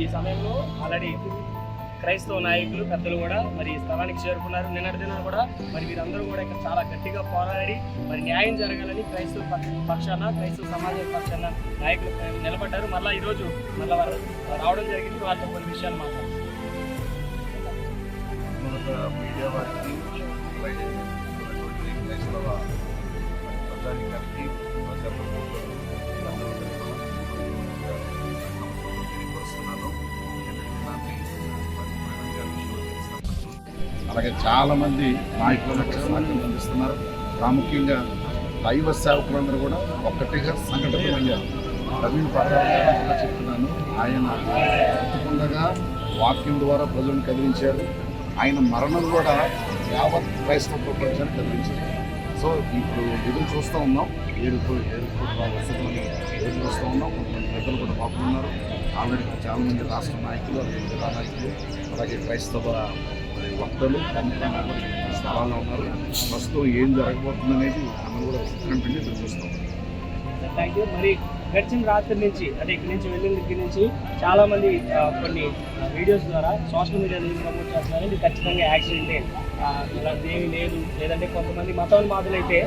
ఈ సమయంలో ఆల్రెడీ క్రైస్తవ నాయకులు పెద్దలు కూడా మరి స్థలానికి చేరుకున్నారు. నిన్నటి దినం కూడా మరి వీరందరూ కూడా ఇక్కడ చాలా గట్టిగా పోరాడి మరి న్యాయం జరగాలని క్రైస్తవ పక్షాన క్రైస్తవ సమాజం పక్షాన నాయకులు నిలబడ్డారు. మళ్ళీ ఈరోజు మళ్ళీ వారు రావడం జరిగింది. వాళ్ళతో కొన్ని విషయాలు మాట్లాడారు. మీడియా వారికి క్రైస్తవ ప్రజానికానికి అలాగే చాలామంది నాయకులను అందిస్తున్నారు. ప్రాముఖ్యంగా దైవ సేవకులందరూ కూడా ఒక్కటిగా సంఘటితమయ్యారు. ప్రవీణ్ పర్వాలు చెప్తున్నాను, ఆయన బ్రతుకుండగా వాక్యం ద్వారా ప్రజలను కదిలించారు. ఆయన మరణం కూడా యావత్ క్రైస్తవ ప్రపంచాన్ని కదిలించారు. సో ఇప్పుడు ఎదురు చూస్తూ ఉన్నాం, వసతులని ఎదురు చూస్తూ ఉన్నాం. కొంతమంది పెద్దలు కూడా పాల్గొన్నారు. ఆల్రెడీ చాలామంది రాష్ట్ర నాయకులు, జిల్లా నాయకులు, అలాగే క్రైస్తవ వక్తలు స్థలాల్లో ఉన్నారు. ప్రస్తుతం ఏం జరగబోతుందనేది మనం కూడా ఉత్కంఠంగా ఎదురు చూస్తాం. Thank you. మరి గడిచిన రాత్రి నుంచి అంటే ఇక్కడి నుంచి వెళ్ళిన దగ్గర నుంచి చాలామంది కొన్ని వీడియోస్ ద్వారా సోషల్ మీడియాలో ప్రమోట్ చేస్తున్నారు. ఇది ఖచ్చితంగా యాక్సిడెంటే, ఇలాంటిది ఏమీ లేదు. లేదంటే కొంతమంది మతోన్మాదులు అయితే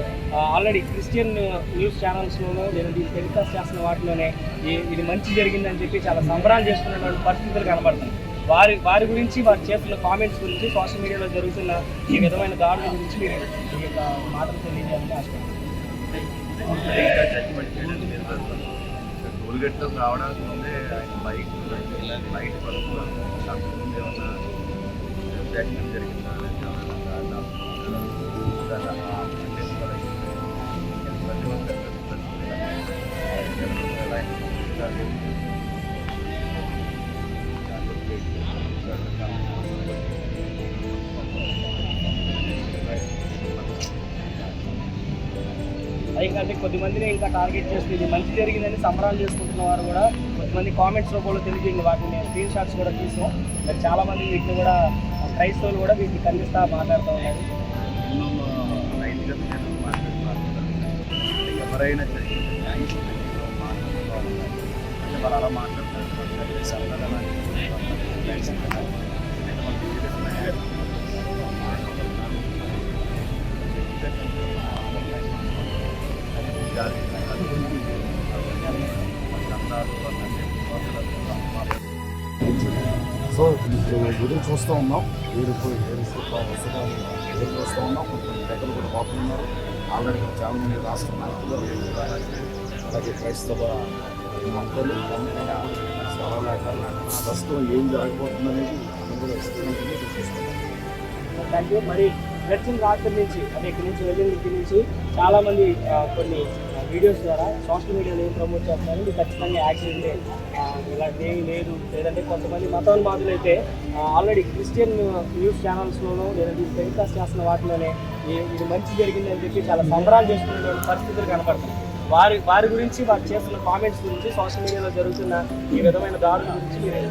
ఆల్రెడీ క్రిస్టియన్ న్యూస్ ఛానల్స్లోనో లేదంటే టెలికాస్ట్ చేస్తున్న వాటిలోనే ఇది మంచి జరిగిందని చెప్పి చాలా సంబరాలు చేసుకున్నటువంటి పరిస్థితులు కనబడుతున్నాయి. వారి గురించి వారు చేస్తున్న కామెంట్స్ గురించి సోషల్ మీడియాలో జరుగుతున్న ఈ విధమైన దాడుల గురించి మీరు ఈ యొక్క మాటలు తెలియజేయాలని ఆశపడుతున్నాను. టోల్గేట్లో రావడానికి ముందే ఆయన బైక్ వరకు ఏమన్నా యాక్సిడెంట్ జరిగిందా అంటే కొద్దిమందిని ఇంకా టార్గెట్ చేస్తుంది. ఇది మంచి జరిగిందని సంబరాలు చేసుకుంటున్న వారు కూడా కొంతమంది కామెంట్స్ రూపంలో తెలియజేయండి. వాటిని నేను స్క్రీన్ షాట్స్ కూడా తీసాం. మరి చాలామంది వీటిని కూడా క్రైస్తవులు కూడా వీటిని ఖండిస్తూ మాట్లాడుతూ ఉన్నారు. ఎవరైనా వాళ్ళు అలా మాట్లాడుతున్నారు. సో ఇప్పుడు ఎదురు చూస్తూ ఉన్నాం, ఎదురు వసతులు ఎదురు చూస్తూ ఉన్నాం. కొంతమంది పెద్దలు కూడా పాల్గొన్నారు. ఆల్రెడీ చాలామంది రాష్ట్ర నాయకులు, అలాగే క్రైస్తవ భక్తులు ప్రస్తుతం ఏం జరగబోతుందనేది అందరూ చూస్తున్నాం. Thank you. మరి గడిచిన రాత్రి నుంచి అంటే ఇక్కడి నుంచి వెళ్ళిన దగ్గర నుంచి చాలామంది కొన్ని వీడియోస్ ద్వారా సోషల్ మీడియాలో ఏం ప్రమోట్ చేస్తున్నారు. ఇది ఖచ్చితంగా యాక్సిడెంటే, ఇలాంటిది ఏమీ లేదు. లేదంటే కొంతమంది మతోన్మాదులు అయితే ఆల్రెడీ క్రిస్టియన్ న్యూస్ ఛానల్స్లోనో లేదంటే టెలికాస్ట్ చేస్తున్న వాటిలోనే ఇది మంచి జరిగిందని చెప్పి చాలా సంబరాలు చేసుకునే పరిస్థితులు కనపడుతున్నాయి. వారి గురించి వారు చేస్తున్న కామెంట్స్ గురించి సోషల్ మీడియాలో జరుగుతున్న ఈ విధమైన దాడుల గురించి మీరు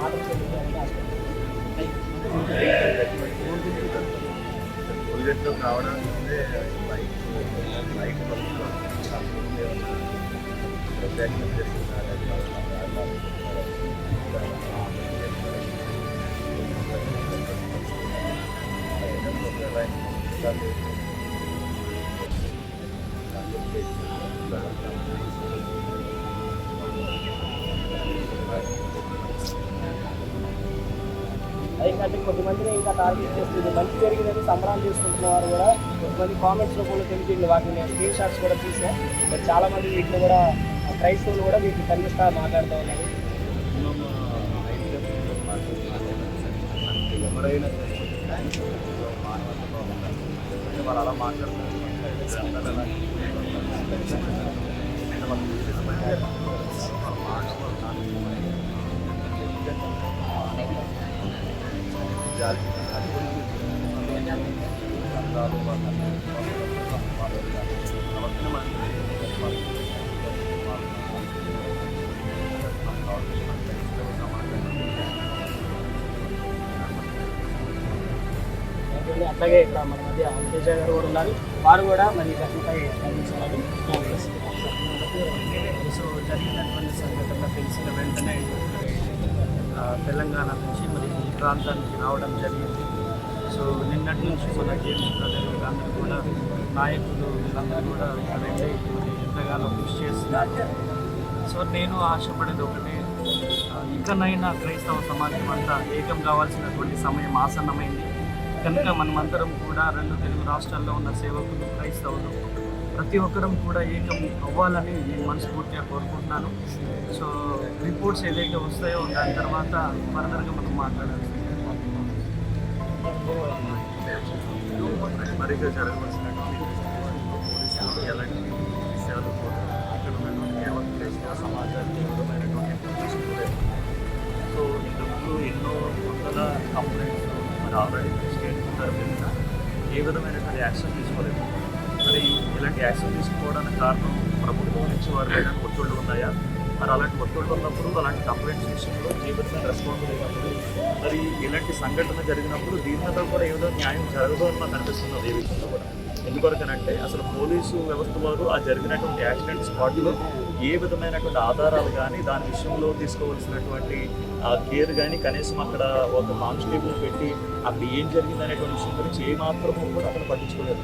మాటలు తెలియజేయాలని ఆశపడుతున్నాను. రావడానికి ముందే బైక్ వరకు యాక్సిడెంట్ జరిగిందా అంటే కొద్దిమందిని ఇంకా టార్గెట్ చేస్తుంది. మంచి జరిగిందని సంబరాలు చేసుకుంటున్న వారు కూడా కొంతమంది కామెంట్స్ రూపంలో తెలియజేయండి. వాటిని నేను స్క్రీన్ షాట్స్ కూడా తీసాం. మరి చాలామంది వీటిని కూడా క్రైస్తవులు కూడా వీటిని ఖండిస్తూ మాట్లాడుతూ ఉన్నారు. ఎవరైనా వాళ్ళు అలా మాట్లాడుతున్నారు. అట్లాగే ఇక్కడ మన మధ్య అంతేజ గారు కూడా ఉన్నారు. వారు కూడా మరి ఘటనపై స్పందించాలని సో జరిగినటువంటి సంఘటన తెలిసిన వెంటనే తెలంగాణ నుంచి మరి ఈ ప్రాంతానికి రావడం జరిగింది. సో నిన్నటి నుంచి మన గేమ్స్ బ్రదర్ వీళ్ళందరూ కూడా నాయకులు వీళ్ళందరూ కూడా ఇక్కడ వెళ్ళి మరి ఎంతగానో కృషి చేస్తున్నారు. సో నేను ఆశపడేది ఒకటే, ఇకనైనా క్రైస్తవ సమాజం అంతా ఏకం కావాల్సినటువంటి సమయం ఆసన్నమైంది కనుక మనమందరం కూడా 2 తెలుగు రాష్ట్రాల్లో ఉన్న సేవకులు క్రైస్తవులు ప్రతి ఒక్కరం కూడా ఏకం అవ్వాలని నేను మనస్ఫూర్తిగా కోరుకుంటున్నాను. సో రిపోర్ట్స్ ఏదైతే వస్తాయో దాని తర్వాత ఫర్దర్గా మనం మాట్లాడాలి. మరిగా జరగవలసినటువంటి ఎలాంటి విషయాలు కూడా ఇక్కడ ఉన్నటువంటి క్రైస్తవ సమాజానికి విధమైనటువంటి తీసుకోలేదు. సో ఇంతకుముందు ఎన్నో వందల కంప్లైంట్స్ మరి ఆల్రెడీ స్టేట్ తరపున ఏ విధమైనటువంటి యాక్షన్ తీసుకోలేదు. మరి ఇలాంటి యాక్షన్ తీసుకోవడానికి కారణం ప్రభుత్వం నుంచి వారు ఏదైనా ఒత్తిళ్ళు ఉన్నాయా? మరి అలాంటి ఒత్తిళ్ళు ఉన్నప్పుడు అలాంటి కంప్లైంట్స్ విషయంలో ఏ విధమైన రెస్పాన్స్ లేనప్పుడు మరి ఇలాంటి సంఘటన జరిగినప్పుడు దీని మీద కూడా ఏదో న్యాయం జరగదు అని నాకు అనిపిస్తున్నది ఏ విషయంలో కూడా. ఎందుకొరకనంటే అసలు పోలీసు వ్యవస్థ వారు ఆ జరిగినటువంటి యాక్సిడెంట్ స్పాట్లో ఏ విధమైనటువంటి ఆధారాలు కానీ దాని విషయంలో తీసుకోవాల్సినటువంటి కేర్ కానీ కనీసం అక్కడ ఒక కానిస్టేబుల్ పెట్టి అక్కడ ఏం జరిగింది అనేటువంటి విషయం గురించి ఏ మాత్రమూ కూడా అక్కడ పట్టించుకోలేదు.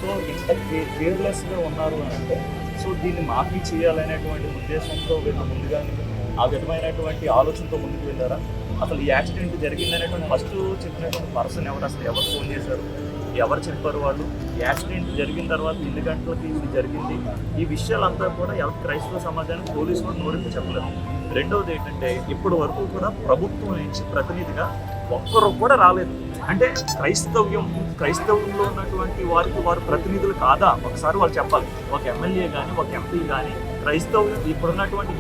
సో ఇంత కేర్లెస్గా ఉన్నారు అని అంటే సో దీన్ని మాఫీ చేయాలనేటువంటి ఉద్దేశంతో వీళ్ళు ముందుగానే ఆ విధమైనటువంటి ఆలోచనతో ముందుకు వెళ్ళారా? అసలు ఈ యాక్సిడెంట్ జరిగిందనేటువంటి ఫస్ట్ చెప్పినటువంటి పర్సన్ ఎవరు, అసలు ఎవరు ఫోన్ చేశారు, ఎవరు చెప్పారు వాళ్ళు, యాక్సిడెంట్ జరిగిన తర్వాత ఎన్ని గంటలకి ఇది జరిగింది, ఈ విషయాలంతా కూడా ఎవరు క్రైస్తవ సమాజానికి పోలీసు కూడా నోరింపు చెప్పలేదు. రెండవది ఏంటంటే ఇప్పటి వరకు కూడా ప్రభుత్వం నుంచి ప్రతినిధిగా ఒక్కరు కూడా రాలేదు. అంటే క్రైస్తవంలో ఉన్నటువంటి వారు ప్రతినిధులు కాదా? ఒకసారి వాళ్ళు చెప్పాలి. ఒక ఎమ్మెల్యే కానీ ఒక ఎంపీ కానీ క్రైస్తవం ఇక్కడున్నటువంటి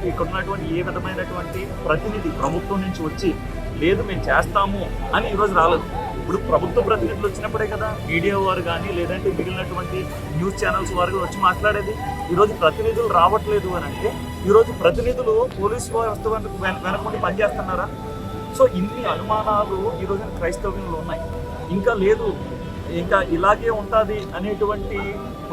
ఇక్కడున్నటువంటి ఏ విధమైనటువంటి ప్రతినిధి ప్రభుత్వం నుంచి వచ్చి లేదు మేము చేస్తాము అని ఈరోజు రాలేదు. ఇప్పుడు ప్రభుత్వ ప్రతినిధులు వచ్చినప్పుడే కదా మీడియా వారు కానీ లేదంటే మిగిలినటువంటి న్యూస్ ఛానల్స్ వారు వచ్చి మాట్లాడేది. ఈరోజు ప్రతినిధులు రావట్లేదు అని అంటే ఈరోజు ప్రతినిధులు పోలీసు వ్యవస్థ వెనకుండి పనిచేస్తున్నారా? సో ఇన్ని అనుమానాలు ఈరోజు క్రైస్తవ్యంలో ఉన్నాయి. ఇంకా లేదు, ఇంకా ఇలాగే ఉంటుంది అనేటువంటి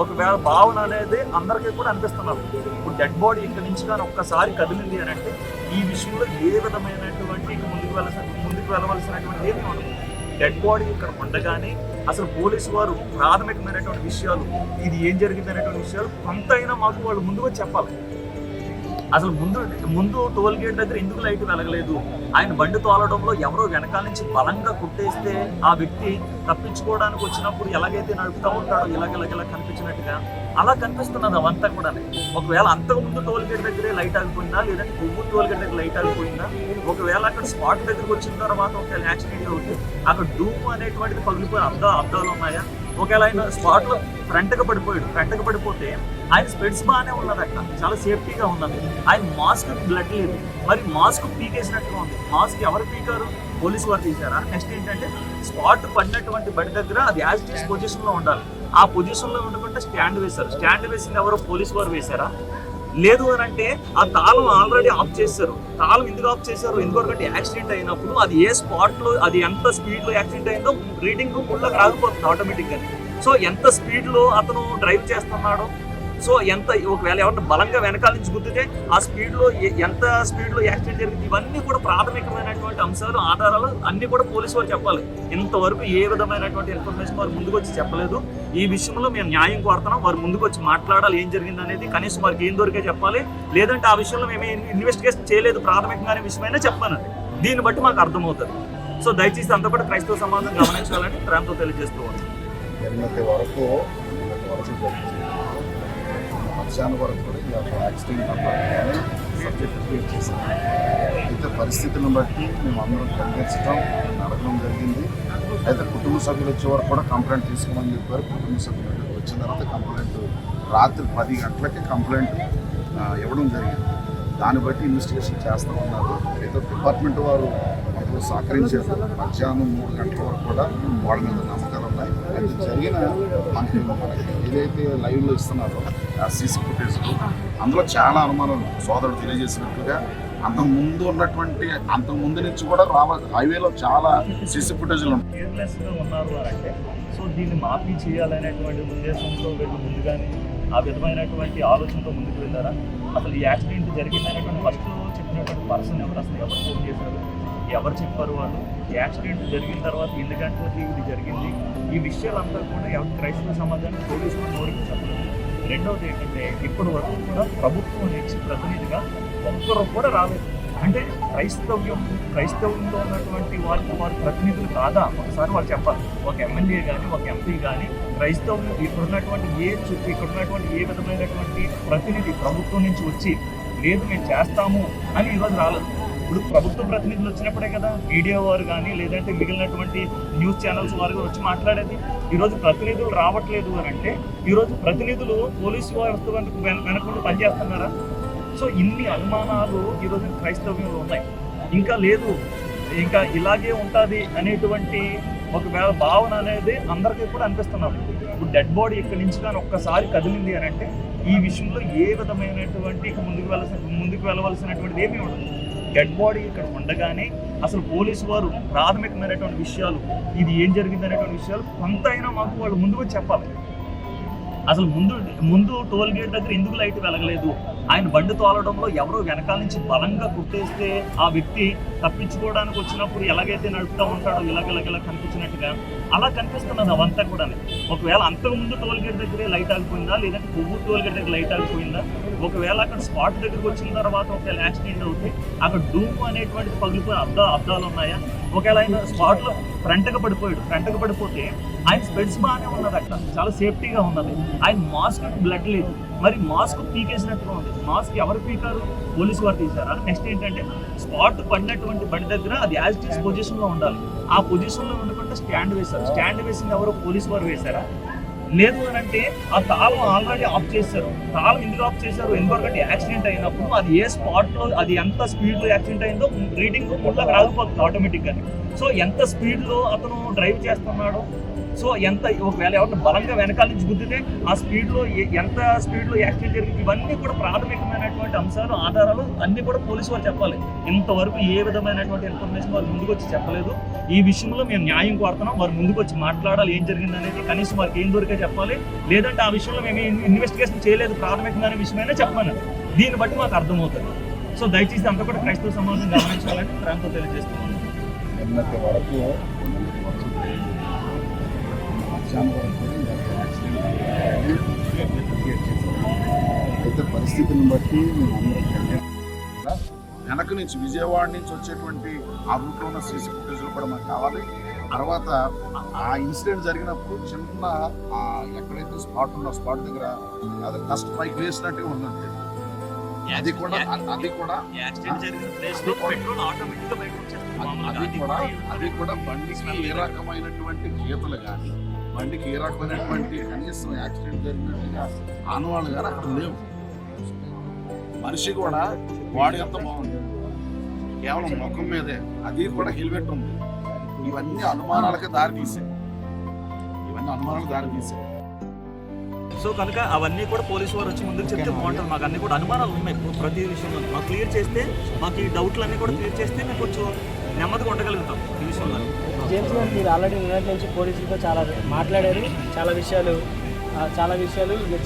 ఒకవేళ భావన అనేది అందరికీ కూడా అనిపిస్తున్నారు. ఇప్పుడు డెడ్ బాడీ ఇక్కడ నుంచి కానీ ఒక్కసారి కదిలింది అని అంటే ఈ విషయంలో ఏ విధమైనటువంటి ముందుకు వెళ్ళవలసినటువంటి ఏమీ ఉండదు. డెడ్ బాడీ ఇక్కడ ఉండగానే అసలు పోలీసు వారు ప్రాథమికమైనటువంటి విషయాలు ఇది ఏం జరిగింది అనేటువంటి విషయాలు కొంతైనా మాకు వాళ్ళు ముందుగా చెప్పాలి. అసలు ముందు టోల్ గేట్ దగ్గర ఎందుకు లైట్ వెలగలేదు? ఆయన బండి తోలడంలో ఎవరో వెనకాల నుంచి బలంగా కుట్టేస్తే ఆ వ్యక్తి తప్పించుకోవడానికి వచ్చినప్పుడు ఎలాగైతే నడుపుతూ ఉంటాడో ఇలాగ కనిపించినట్టుగా అలా కనిపిస్తున్నది అవంతా కూడా. ఒకవేళ అంతకుముందు టోల్ గేట్ దగ్గరే లైట్ ఆగిపోయిందా, లేదంటే కొవ్వూరు టోల్ గేట్ దగ్గర లైట్ ఆగిపోయిందా, ఒకవేళ అక్కడ స్పాట్ దగ్గరకు వచ్చిన తర్వాత ఒకవేళ యాక్సిడెంట్ అవుతుంది అక్కడ డూమ్ అనేటువంటిది పగిలిపోయిన అద్దాలు ఉన్నాయా? ఒకవేళ ఆయన స్పాట్లో ఫ్రంట్గా పడిపోతే ఆయన స్పెడ్స్ బాగానే ఉన్నది, అక్కడ చాలా సేఫ్టీగా ఉన్నది. ఆయన మాస్క్ బ్లడ్ లేదు, మరి మాస్క్ పీకేసినట్టుగా ఉంది. మాస్క్ ఎవరు పీకారు? పోలీసు వారు తీశారా? నెక్స్ట్ ఏంటంటే స్పాట్ పడినటువంటి బడి దగ్గర అది యాజ్ ఇట్ ఈస్ పొజిషన్లో ఉండాలి. ఆ పొజిషన్లో ఉండకుండా స్టాండ్ వేశారు. స్టాండ్ వేసింది ఎవరో పోలీసు వారు వేశారా? లేదు అని అంటే ఆ తాళం ఆల్రెడీ ఆఫ్ చేశారు. తాళం ఎందుకు ఆఫ్ చేశారు? ఎందుకంటే యాక్సిడెంట్ అయినప్పుడు అది ఏ స్పాట్లో అది ఎంత స్పీడ్లో యాక్సిడెంట్ అయిందో రీడింగ్ ఫుల్గా రాకపోతుంది ఆటోమేటిక్గా. సో ఎంత స్పీడ్లో అతను డ్రైవ్ చేస్తున్నాడో, సో ఎంత ఒకవేళ ఎవరైనా బలంగా వెనకాల నుంచి గుద్దితే ఆ స్పీడ్లో ఎంత స్పీడ్లో యాక్సిడెంట్ జరిగింది, ఇవన్నీ కూడా ప్రాథమికమైనటువంటి అంశాలు ఆధారాలు అన్నీ కూడా పోలీసు వారు చెప్పాలి. ఇంతవరకు ఏ విధమైనటువంటి ఇన్ఫర్మేషన్ వారు ముందుకు వచ్చి చెప్పలేదు. ఈ విషయంలో మేము న్యాయం కోరుతున్నాం. వారు ముందుకు వచ్చి మాట్లాడాలి ఏం జరిగింది అనేది, కనీసం వారికి ఏం దొరికే చెప్పాలి. లేదంటే ఆ విషయంలో మేము ఇన్వెస్టిగేషన్ చేయలేదు ప్రాథమికంగానే విషయమైనా చెప్పానండి. దీన్ని బట్టి మాకు అర్థమవుతుంది. సో దయచేసి అంతా కూడా క్రైస్తవ సమాజం గమనించాలని ప్రేమతో తెలియజేస్తూ ఉన్నాం. మధ్యాహ్నం వరకు కూడా ఇలా యాక్సిడెంట్ అవ్వగానే సబ్జెక్ట్ క్రియేట్ చేశాం. అయితే పరిస్థితులను బట్టి మేము అందరం ఖండించడం అడగడం జరిగింది. అయితే కుటుంబ సభ్యులు వచ్చే వరకు కూడా కంప్లైంట్ తీసుకోమని చెప్పారు. కుటుంబ సభ్యులు వచ్చిన తర్వాత కంప్లైంట్ రాత్రి 10 గంటలకి కంప్లైంట్ ఇవ్వడం జరిగింది. దాన్ని బట్టి ఇన్వెస్టిగేషన్ చేస్తామన్నారు. ఏదో డిపార్ట్మెంట్ వారు మాకు సహకరించారు. మధ్యాహ్నం 3 గంటల వరకు కూడా వాళ్ళ మీద నమ్మకాలు ఉన్నాయి. అయితే జరిగిన మనకి ఏదైతే లైవ్లో ఇస్తున్నారో ఆ సీసీ ఫుటేజ్ అందులో చాలా అనుమానాలు సోదరుడు తెలియజేసినట్లుగా అంతకుముందు నుంచి కూడా హైవేలో చాలా సీసీ ఫుటేజ్లు ఉన్నాయి. కేర్లెస్గా ఉన్నారు అని అంటే సో దీన్ని మాఫీ చేయాలనేటువంటి ఉద్దేశంతో వీళ్ళు ముందుగానే ఆ విధమైనటువంటి ఆలోచనతో ముందుకు వెళ్ళారా? అసలు ఈ యాక్సిడెంట్ జరిగిందనేటువంటి ఫస్ట్ చెప్పినటువంటి పర్సన్ ఎవరు, అసలు ఎవరు ఫోన్ చేశారు, ఎవరు చెప్పారు వాళ్ళు, ఈ యాక్సిడెంట్ జరిగిన తర్వాత ఎన్ని గంటలకి ఇది జరిగింది, ఈ విషయాలంతా కూడా ఎవరు క్రైస్తవ సమాజానికి పోలీసులు నోరికి చెప్పలేదు. రెండవది ఏంటంటే ఇప్పటి వరకు కూడా ప్రభుత్వం నుంచి ప్రతినిధిగా ఒక్కరు కూడా రాలేదు. అంటే క్రైస్తవంలో ఉన్నటువంటి వారు ప్రతినిధులు కాదా? ఒకసారి వాళ్ళు చెప్పాలి. ఒక ఎమ్మెల్యే కానీ ఒక ఎంపీ కానీ క్రైస్తవం ఇక్కడున్నటువంటి ఇక్కడున్నటువంటి ఏ విధమైనటువంటి ప్రతినిధి ప్రభుత్వం నుంచి వచ్చి లేదు మేము చేస్తాము అని ఈరోజు రాలేదు. ఇప్పుడు ప్రభుత్వ ప్రతినిధులు వచ్చినప్పుడే కదా మీడియా వారు కానీ లేదంటే మిగిలినటువంటి న్యూస్ ఛానల్స్ వారు వచ్చి మాట్లాడేది. ఈరోజు ప్రతినిధులు రావట్లేదు అని అంటే ఈరోజు ప్రతినిధులు పోలీసు వ్యవస్థ వెనకుండా పనిచేస్తున్నారా? సో ఇన్ని అనుమానాలు ఈరోజు క్రైస్తవ్యంలో ఉన్నాయి. ఇంకా లేదు, ఇంకా ఇలాగే ఉంటుంది అనేటువంటి ఒకవేళ భావన అనేది అందరికీ కూడా అనిపిస్తున్నారు. ఇప్పుడు డెడ్ బాడీ ఇక్కడి నుంచి కానీ ఒక్కసారి కదిలింది అని అంటే ఈ విషయంలో ఏ విధమైనటువంటి ఇక ముందుకు వెళ్ళవలసినటువంటిది ఏమీ ఉండదు. డెడ్ బాడీ ఇక్కడ ఉండగానే అసలు పోలీసు వారు ప్రాథమికమైనటువంటి విషయాలు, ఇది ఏం జరిగింది అనేటువంటి విషయాలు కొంతైనా మాకు వాళ్ళు ముందుకు చెప్పాలి. అసలు ముందు టోల్ గేట్ దగ్గర ఎందుకు లైట్ వెలగలేదు? ఆయన బండి తోలడంలో ఎవరో వెనకాల నుంచి బలంగా కుట్టేస్తే ఆ వ్యక్తి తప్పించుకోవడానికి వచ్చినప్పుడు ఎలాగైతే నడుపుతూ ఉంటాడో ఇలాగ కనిపించినట్టుగా అలా కనిపిస్తున్నది అవంతా కూడా. ఒకవేళ అంతకుముందు టోల్ గేట్ దగ్గరే లైట్ ఆగిపోయిందా, లేదంటే కొవ్వూరు టోల్ గేట్ దగ్గర లైట్ ఆగిపోయిందా? ఒకవేళ అక్కడ స్పాట్ దగ్గరికి వచ్చిన తర్వాత ఒకవేళ యాక్సిడెంట్ అవుతే అక్కడ డూమ్ అనేటువంటిది పగిలిపోయి అద్దాలు ఉన్నాయా? ఒకవేళ ఆయన స్పాట్లో ఫ్రంట్గా పడిపోతే ఆయన స్పెడ్స్ బాగానే ఉన్నది, అక్కడ చాలా సేఫ్టీగా ఉన్నది. ఆయన మాస్క్ బ్లడ్ లేదు, మరి మాస్క్ పీకేసినట్టుగా ఉంది. మాస్క్ ఎవరు పీకారు? పోలీసు వారు తీశారా? నెక్స్ట్ ఏంటంటే స్పాట్ పడినటువంటి బండి దగ్గర అది యాజ్ ఇట్ ఈస్ పొజిషన్లో ఉండాలి. ఆ పొజిషన్లో ఉండకుండా స్టాండ్ వేశారు. స్టాండ్ వేసింది ఎవరు? పోలీసు వారు వేశారా? లేదు అని అంటే ఆ తాళం ఆల్రెడీ ఆఫ్ చేశారు. తాళం ఎందుకు ఆఫ్ చేశారు? ఎందుకంటే యాక్సిడెంట్ అయినప్పుడు అది ఏ స్పాట్లో అది ఎంత స్పీడ్లో యాక్సిడెంట్ అయిందో రీడింగ్ కూడా రాకపోతుంది ఆటోమేటిక్గా. సో ఎంత స్పీడ్లో అతను డ్రైవ్ చేస్తున్నాడో, సో ఎంత ఒకవేళ ఎవరిని బలంగా వెనకాల నుంచి గుద్దితే ఆ స్పీడ్లో ఎంత స్పీడ్లో యాక్సిడెంట్ జరిగింది, ఇవన్నీ కూడా ప్రాథమికమైనటువంటి అంశాలు, ఆధారాలు అన్నీ కూడా పోలీసు వారు చెప్పాలి. ఇంతవరకు ఏ విధమైనటువంటి ఇన్ఫర్మేషన్ వారు ముందుకు వచ్చి చెప్పలేదు. ఈ విషయంలో మేము న్యాయం కోరుతున్నాం. వారు ముందుకు వచ్చి మాట్లాడాలి, ఏం జరిగింది అనేది కనీసం వారికి ఏం దొరికే చెప్పాలి. లేదంటే ఆ విషయంలో మేము ఇన్వెస్టిగేషన్ చేయలేదు, ప్రాథమికమైన విషయమైనా చెప్పమని దీన్ని బట్టి మాకు అర్థమవుతుంది. సో దయచేసి అంతా కూడా క్రైస్తవ సమాజం గమనించాలని ప్రాంతం తెలియజేస్తున్నాను. అయితే పరిస్థితిని బట్టి వెనక నుంచి విజయవాడ నుంచి వచ్చేటువంటి ఆ రూట్లో ఉన్న సీసీ ఫుటేజ్లు కూడా మనకు కావాలి. తర్వాత ఆ ఇన్సిడెంట్ జరిగినప్పుడు చిన్న ఎక్కడైతే స్పాట్ ఉందో స్పాట్ దగ్గర అది డస్ట్ పైకి వేసినట్టుగా ఉందంటే అది కూడా బండికి ఏ రకమైనటువంటి గీతలు కానీ బండికి ఏ రకమైనటువంటి కనీసం యాక్సిడెంట్ జరిగినట్టుగా ఆనవాళ్ళు కానీ అక్కడ లేవు. మనిషి కూడా బాడీ అంతా బాగుంది, కేవలం ముఖం మీదే, అది కూడా హెల్మెట్ ఉంది. ఇవన్నీ అనుమానాలకే దారి తీసాయి. సో కనుక అవన్నీ కూడా పోలీసు వారు వచ్చి ముందుకు చెప్తే బాగుంటుంది. మాకు అన్ని కూడా అనుమానాలు ఉన్నాయి ప్రతి విషయంలో. మాకు క్లియర్ చేస్తే, మాకు ఈ డౌట్లు అన్నీ కూడా క్లియర్ చేస్తే మేము కొంచెం నెమ్మదిగా ఉండగలుగుతాం ఈ విషయంలో. జేమ్స్ గారు, మీరు ఆల్రెడీ నిన్నటి నుంచి పోలీసులతో చాలా మాట్లాడారు, చాలా విషయాలు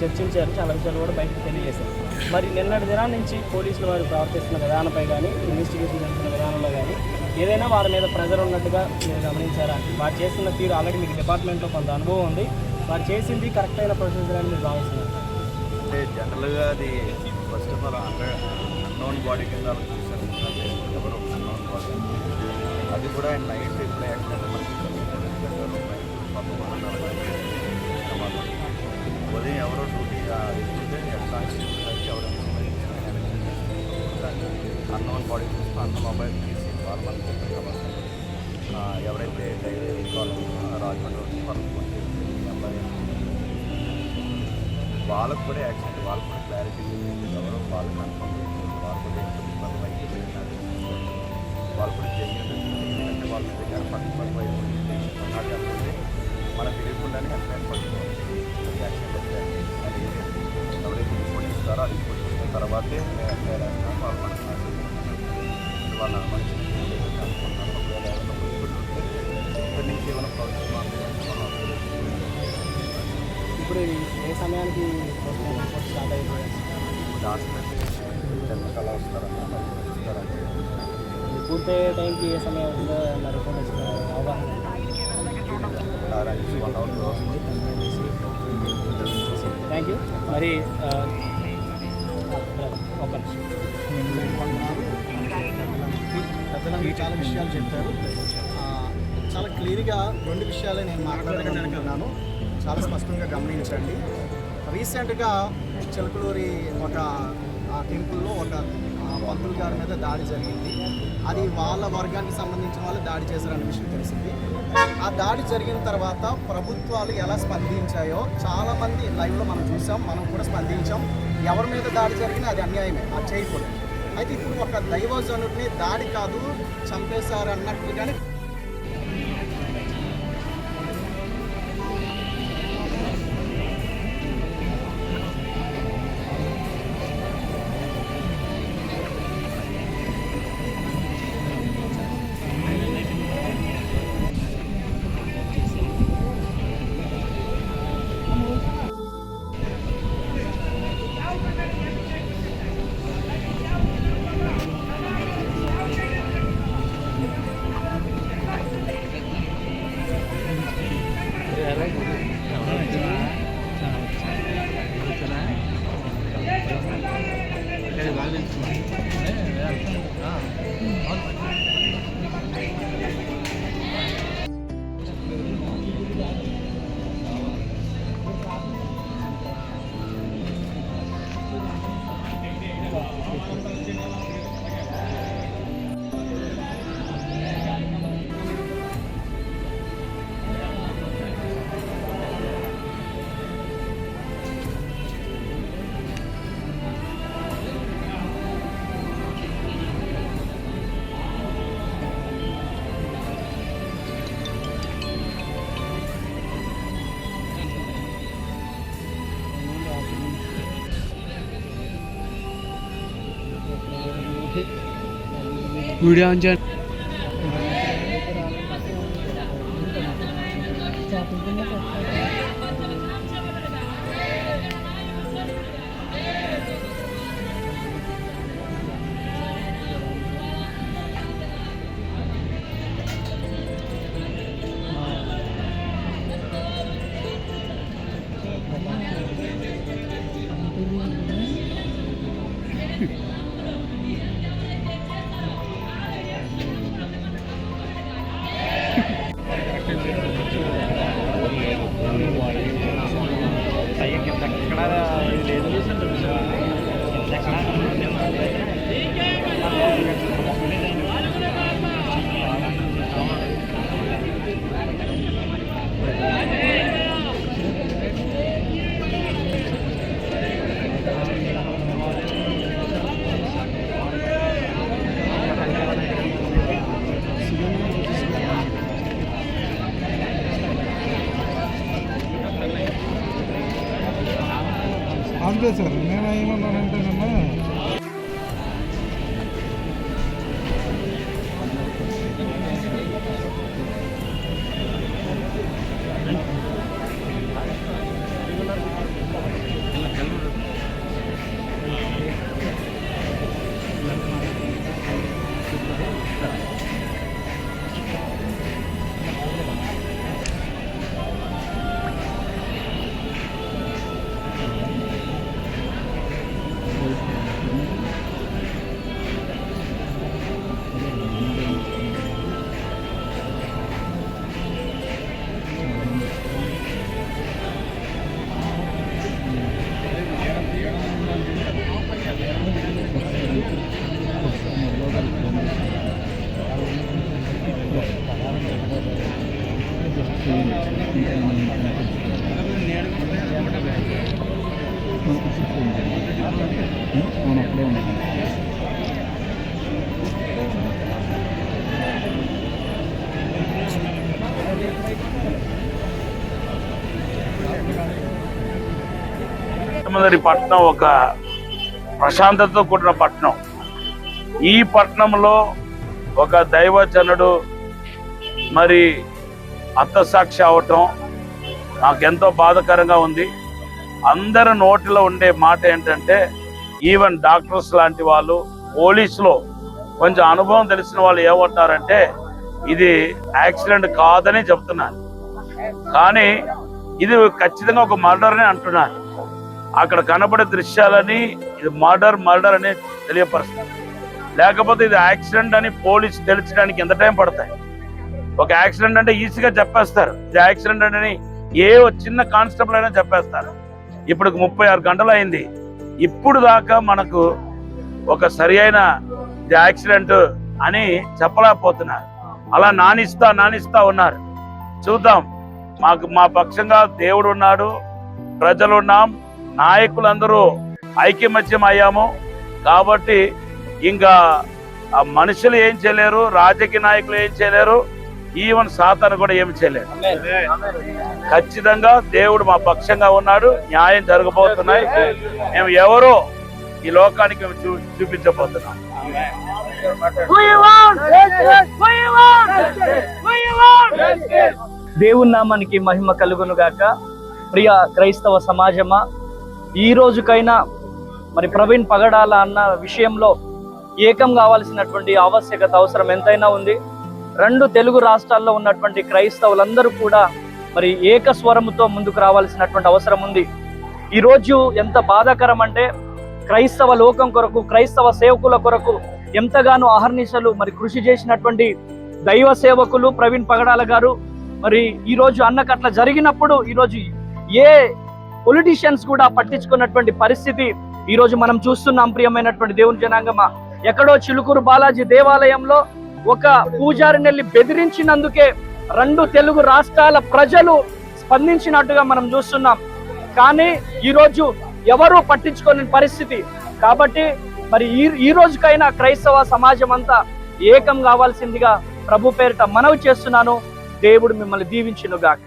చర్చించారు, చాలా విషయాలు కూడా బయటకు తెలియజేశారు. మరి నిన్నటి దినం నుంచి పోలీసులు వారు ప్రవర్తిస్తున్న విధానంపై కానీ ఇన్వెస్టిగేషన్ చేస్తున్న విధానంలో కానీ ఏదైనా వారి మీద ప్రెజర్ ఉన్నట్టుగా మీరు గమనించారా? వారు చేస్తున్న తీరు ఆల్రెడీ మీకు డిపార్ట్మెంట్లో కొంత అనుభవం ఉంది, వారు చేసింది కరెక్ట్ అయిన ప్రొసీజర్ అని మీరు భావిస్తున్నారు? అంటే జనరల్గా అది first of all unknown body కింద చూసారు, ఎవరో అన్నోన్ బాడీ. అది కూడా నైట్ ఇప్పుడు యాక్సిడెంట్ ఉదయం ఎవరో డ్యూటీ వెళ్తే ఎట్లా ఎవరో అన్నోన్ బాడీ చూస్తే అన్న మొబైల్ తీసి నార్మల్ ఎవరైతే డైలీ కాల్ రాజమండ్రి వచ్చి వాళ్ళకు కూడా యాక్సిడెంట్, వాళ్ళకు కూడా క్లారిటీ ఎవరో వాళ్ళు కన్ఫర్మ్ వాళ్ళు కూడా ఇబ్బంది బయటకు వెళ్ళినారు. వాళ్ళు కూడా ఎందుకంటే వాళ్ళ దగ్గర పట్టుకుంటే మనకు తెలియకుండానే యాక్సిడెంట్ పట్టుకోవాలి. యాక్సిడెంట్ అయితే అది ఎవరైతే రిపోర్ట్ ఇస్తారో ఆ రిపోర్ట్ ఇచ్చిన తర్వాతే వాళ్ళు మనకు వాళ్ళ మనిషి అనుకుంటున్నాను. ఒకవేళ ఏమైనా ఇక్కడ నుంచి ఏమైనా ప్రాబ్లమ్ ఇప్పుడు ఏ సమయానికి స్టార్ట్ అయింది? పూర్తయ్యే టైంకి ఏ సమయం ఉందో అన్న రిపోర్ట్ వచ్చింది అవగాహన. Thank you. మరి ఒక పెద్దలందరూ చాలా విషయాలు చెప్పారు. చాలా క్లియర్గా 2 విషయాలే నేను మాట్లాడాలనుకుంటున్నాను. చాలా స్పష్టంగా గమనించండి. రీసెంట్గా చిలకలూరి ఒక టెంపుల్లో ఒక పంతులు గారి మీద దాడి జరిగింది. అది వాళ్ళ వర్గానికి సంబంధించిన వాళ్ళు దాడి చేశారనే విషయం తెలిసింది. ఆ దాడి జరిగిన తర్వాత ప్రభుత్వాలు ఎలా స్పందించాయో చాలామంది లైవ్లో మనం చూసాం, మనం కూడా స్పందించాం. ఎవరి మీద దాడి జరిగినా అది అన్యాయమే, అది చేయకూడదు. అయితే ఇప్పుడు ఒక దైవజనుడిని దాడి కాదు చంపేశారు అన్నట్లుగానే వీడియో ఆన్ చేయండి. అంతే సార్. నేను ఏమన్నానంటే అప్పుడే ఉన్నాను. పట్టణం ఒక ప్రశాంతతతో కూడిన పట్టణం. ఈ పట్టణంలో ఒక దైవజనుడు మరి హతసాక్షి అవటం నాకెంతో బాధాకరంగా ఉంది. అందరి నోటిలో ఉండే మాట ఏంటంటే, ఈవెన్ డాక్టర్స్ లాంటి వాళ్ళు, పోలీసులో కొంచెం అనుభవం తెలిసిన వాళ్ళు ఏమంటారంటే ఇది యాక్సిడెంట్ కాదని చెప్తున్నారు. కానీ ఇది ఖచ్చితంగా ఒక మర్డర్ అని అంటున్నారు. అక్కడ కనబడే దృశ్యాలని ఇది మర్డర్ అని తెలియపరుస్తారు. లేకపోతే ఇది యాక్సిడెంట్ అని పోలీసు తెలియడానికి ఎంత టైం పడతాయి? ఒక యాక్సిడెంట్ అంటే ఈజీగా చెప్పేస్తారు, ఇది యాక్సిడెంట్ అని ఏ చిన్న కానిస్టేబుల్ అయినా చెప్పేస్తారు. ఇప్పుడు 36 గంటలు అయింది, ఇప్పుడు దాకా మనకు ఒక సరి అయిన యాక్సిడెంట్ అని చెప్పలేకపోతున్నారు. అలా నానిస్తా ఉన్నారు. చూద్దాం, మా పక్షంగా దేవుడు ఉన్నాడు, ప్రజలు ఉన్నాం, నాయకులందరూ ఐకమత్యం అయ్యాము. కాబట్టి ఇంకా ఆ మనుషులు ఏం చేయలేరు, రాజకీయ నాయకులు ఏం చేయలేరు, ఈవెన్ సాతాను కూడా ఏమి చేయలేరు. ఖచ్చితంగా దేవుడు మా పక్షంగా ఉన్నాడు, న్యాయం జరగబోతున్నాయి. మేము ఎవరో ఈ లోకానికి మేము చూపించబోతున్నాం. దేవుని నామానికి మహిమ కలుగును గాక. ప్రియ క్రైస్తవ సమాజమా, ఈ రోజుకైనా మరి ప్రవీణ్ పగడాల అన్న విషయంలో ఏకం కావాల్సినటువంటి ఆవశ్యకత అవసరం ఎంతైనా ఉంది. 2 తెలుగు రాష్ట్రాల్లో ఉన్నటువంటి క్రైస్తవులందరూ కూడా మరి ఏకస్వరముతో ముందుకు రావాల్సినటువంటి అవసరం ఉంది. ఈరోజు ఎంత బాధాకరం అంటే, క్రైస్తవ లోకం కొరకు, క్రైస్తవ సేవకుల కొరకు ఎంతగానో అహర్నిశలు మరి కృషి చేసినటువంటి దైవ సేవకులు ప్రవీణ్ పగడాల గారు మరి ఈరోజు అన్నకు అట్లా జరిగినప్పుడు ఈరోజు ఏ పొలిటీషియన్స్ కూడా పట్టించుకున్నటువంటి పరిస్థితి ఈరోజు మనం చూస్తున్నాం. ప్రియమైనటువంటి దేవుని జనాంగమా, ఎక్కడో చిలుకూరు బాలాజీ దేవాలయంలో ఒక పూజారిని వెళ్ళి బెదిరించినందుకే 2 తెలుగు రాష్ట్రాల ప్రజలు స్పందించినట్టుగా మనం చూస్తున్నాం. కానీ ఈరోజు ఎవరూ పట్టించుకోని పరిస్థితి. కాబట్టి మరి ఈ రోజుకైనా క్రైస్తవ సమాజం అంతా ఏకం కావాల్సిందిగా ప్రభు పేరిట మనవి చేస్తున్నాను. దేవుడు మిమ్మల్ని దీవించును గాక.